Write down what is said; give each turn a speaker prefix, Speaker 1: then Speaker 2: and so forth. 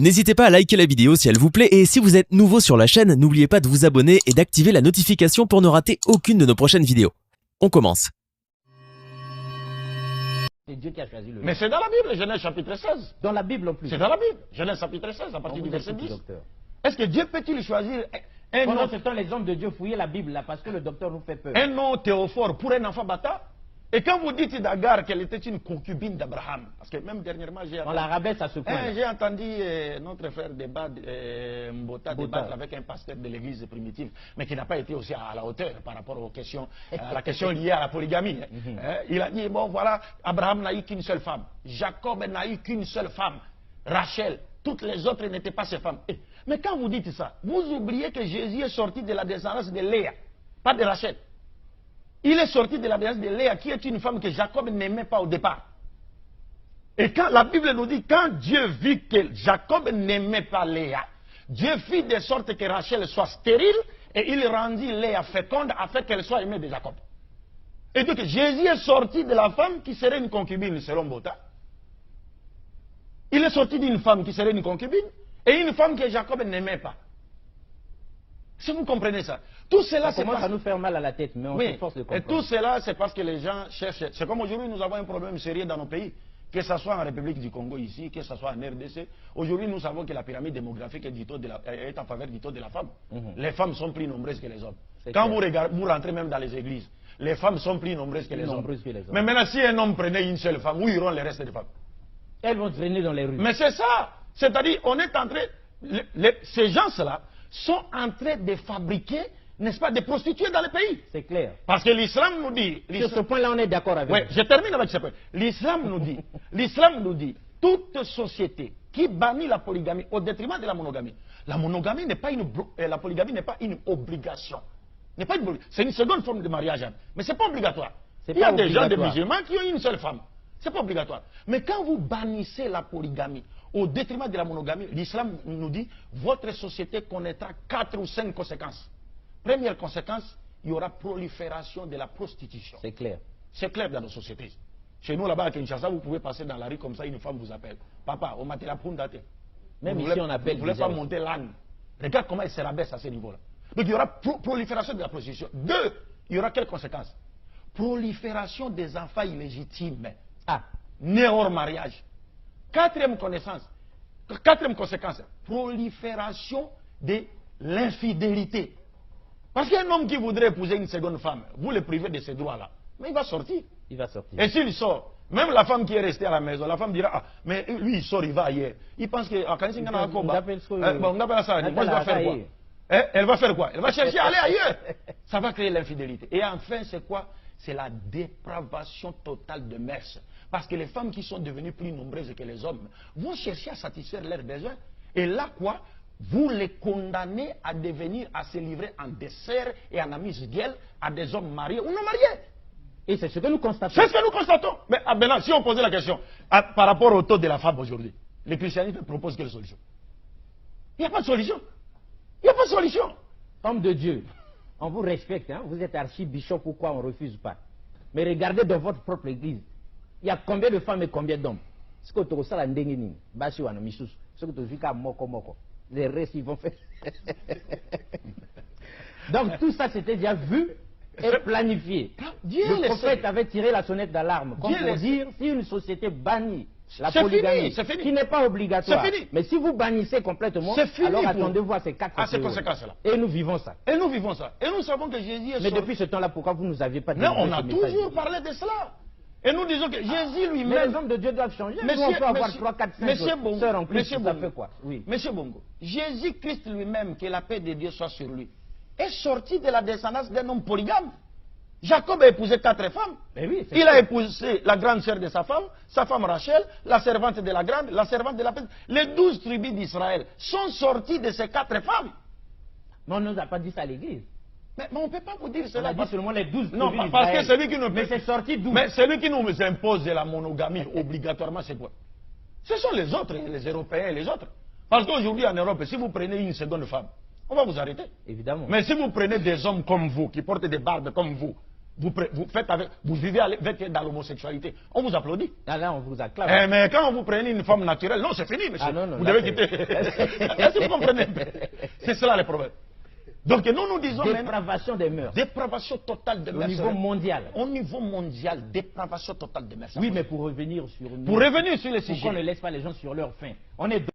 Speaker 1: N'hésitez pas à liker la vidéo si elle vous plaît et si vous êtes nouveau sur la chaîne, n'oubliez pas de vous abonner et d'activer la notification pour ne rater aucune de nos prochaines vidéos. On commence.
Speaker 2: C'est Dieu qui a choisi le
Speaker 3: Mais c'est dans la Bible, Genèse chapitre 16.
Speaker 2: Dans la Bible en plus.
Speaker 3: C'est dans la Bible, Genèse chapitre 16, à partir du verset 10.
Speaker 2: Docteur.
Speaker 3: Est-ce que Dieu peut-il choisir un
Speaker 2: Pendant
Speaker 3: nom,
Speaker 2: ce temps, les hommes de Dieu fouillaient la Bible là parce que le docteur nous fait peur.
Speaker 3: un nom théophore pour un enfant bâtard? Et quand vous dites d'Agar qu'elle était une concubine d'Abraham, parce que même dernièrement
Speaker 2: On la rabaisse à ce point.
Speaker 3: j'ai entendu notre frère Mbota débattre avec un pasteur de l'église primitive, mais qui n'a pas été aussi à la hauteur par rapport aux questions, à la question liée à la polygamie. Il a dit, bon voilà, Abraham n'a eu qu'une seule femme, Jacob n'a eu qu'une seule femme, Rachel, toutes les autres n'étaient pas ses femmes. Mais quand vous dites ça, vous oubliez que Jésus est sorti de la descendance de Léa, pas de Rachel. Il est sorti de la descendance de Léa, qui est une femme que Jacob n'aimait pas au départ. Et quand la Bible nous dit, quand Dieu vit que Jacob n'aimait pas Léa, Dieu fit de sorte que Rachel soit stérile, et il rendit Léa féconde afin qu'elle soit aimée de Jacob. Et donc Jésus est sorti de la femme qui serait une concubine selon Bota. Il est sorti d'une femme qui serait une concubine, et une femme que Jacob n'aimait pas. Si vous comprenez ça, tout cela
Speaker 2: Ça commence à nous faire mal à la tête, mais on s'efforce de comprendre.
Speaker 3: Et tout cela, c'est parce que les gens cherchent. C'est comme aujourd'hui, nous avons un problème sérieux dans nos pays, que ce soit en République du Congo ici, que ce soit en RDC. Aujourd'hui, nous savons que la pyramide démographique est en faveur du taux de la femme. Les femmes sont plus nombreuses que les hommes. Quand vous rentrez même dans les églises, les femmes sont plus nombreuses que les hommes. Mais maintenant, si un homme prenait une seule femme, où iront les restes des femmes?
Speaker 2: Elles vont traîner dans les rues.
Speaker 3: Mais c'est ça. C'est-à-dire, on est en train. Ces gens-là sont en train de fabriquer, n'est-ce pas, des prostituées dans le pays.
Speaker 2: C'est clair.
Speaker 3: Parce que l'islam nous dit...
Speaker 2: Sur ce point-là, on est d'accord avec
Speaker 3: vous. Je termine avec ce point. L'islam nous dit, toute société qui bannit la polygamie au détriment de la monogamie n'est pas la polygamie n'est pas une obligation. C'est une seconde forme de mariage, mais ce n'est pas obligatoire. Il y a des gens, des musulmans, qui ont une seule femme. Ce n'est pas obligatoire. Mais quand vous bannissez la polygamie au détriment de la monogamie, l'islam nous dit, votre société connaîtra 4 ou 5 conséquences. Première conséquence, il y aura prolifération de la prostitution.
Speaker 2: C'est clair.
Speaker 3: C'est clair dans nos sociétés. Chez nous, là-bas à Kinshasa, vous pouvez passer dans la rue comme ça, une femme vous appelle. Papa, on m'a dit la pundate.
Speaker 2: Même ici, on appelle.
Speaker 3: Vous ne voulez pas monter l'âne. Regarde comment elle se rabaisse à ce niveau-là. Donc il y aura prolifération de la prostitution. 2, il y aura quelles conséquences? Prolifération des enfants illégitimes. Nés hors mariage. Quatrième conséquence, prolifération de l'infidélité. Parce qu'un homme qui voudrait épouser une seconde femme, vous le privez de ces droits-là, mais il va sortir.
Speaker 2: Il va sortir.
Speaker 3: Et s'il sort, même la femme qui est restée à la maison, la femme dira, ah, mais lui il sort, il va ailleurs. Il pense que, moi je dois faire quoi? Elle va faire quoi? Elle va chercher à aller ailleurs. Ça va créer l'infidélité. Et enfin, c'est quoi? C'est la dépravation totale de mœurs. Parce que les femmes qui sont devenues plus nombreuses que les hommes vont chercher à satisfaire leurs besoins. Et là, quoi? Vous les condamnez à devenir, à se livrer en dessert et en amuse-gueule à des hommes mariés ou non mariés.
Speaker 2: Et c'est ce que nous constatons.
Speaker 3: C'est ce que nous constatons. Mais maintenant, si on posait la question par rapport au taux de la femme aujourd'hui, le christianisme propose quelle solution? Il n'y a pas de solution. Il n'y a pas de solution.
Speaker 2: Homme de Dieu, on vous respecte, hein? Vous êtes archibishop, pourquoi on ne refuse pas? Mais regardez dans votre propre église. Il y a combien de femmes et combien d'hommes? Ce que tu as la ndengini, basi wana misusu. Ce que tu as moko. Les restes, ils vont faire. Donc tout ça, c'était déjà vu et planifié. Le prophète avait tiré la sonnette d'alarme. Comme pour dire, si une société bannit la polygamie, qui n'est pas obligatoire, mais si vous bannissez complètement, alors attendez-vous à ces 4
Speaker 3: conséquences-là.
Speaker 2: Et nous vivons ça.
Speaker 3: Et nous vivons ça. Et nous savons que Jésus est
Speaker 2: Mais depuis ce temps-là, pourquoi vous ne nous aviez pas dit?
Speaker 3: Non, on a toujours parlé de cela. Et nous disons que Jésus lui-même...
Speaker 2: Mais les hommes de Dieu doivent changer. Nous, on peut avoir 3, 4, 5 sœurs en plus. Ça fait quoi? Oui.
Speaker 3: Monsieur Bongo, Jésus-Christ lui-même, que la paix de Dieu soit sur lui, est sorti de la descendance d'un homme polygame. Jacob a épousé 4 femmes.
Speaker 2: Oui,
Speaker 3: il a épousé la grande sœur de sa femme Rachel, la servante de la grande, la servante de la petite. Les 12 tribus d'Israël sont sorties de ces 4 femmes.
Speaker 2: Mais on ne nous a pas dit ça à l'église.
Speaker 3: Mais on ne peut pas vous dire cela.
Speaker 2: On a dit seulement les 12
Speaker 3: non, parce que celui qui nous...
Speaker 2: Mais c'est sorti d'où?
Speaker 3: Mais celui qui nous impose la monogamie obligatoirement, c'est quoi? Ce sont les autres, les Européens et les autres. Parce qu'aujourd'hui en Europe, si vous prenez une seconde femme, on va vous arrêter.
Speaker 2: Évidemment.
Speaker 3: Mais si vous prenez des hommes comme vous, qui portent des barbes comme vous, vous vivez avec elle dans l'homosexualité. On vous applaudit.
Speaker 2: Ah là, on vous acclame.
Speaker 3: Mais quand vous prenez une femme naturelle, non, c'est fini, monsieur.
Speaker 2: Ah, non,
Speaker 3: vous devez quitter. Est-ce que vous comprenez? C'est cela le problème. Donc nous disons
Speaker 2: dépravation des mœurs.
Speaker 3: Dépravation totale des mœurs.
Speaker 2: Au niveau mondial.
Speaker 3: Au niveau mondial, dépravation totale des mœurs.
Speaker 2: Oui, mais pour revenir sur nous.
Speaker 3: Pour revenir sur le sujet.
Speaker 2: Pourquoi on ne laisse pas les gens sur leur faim? On est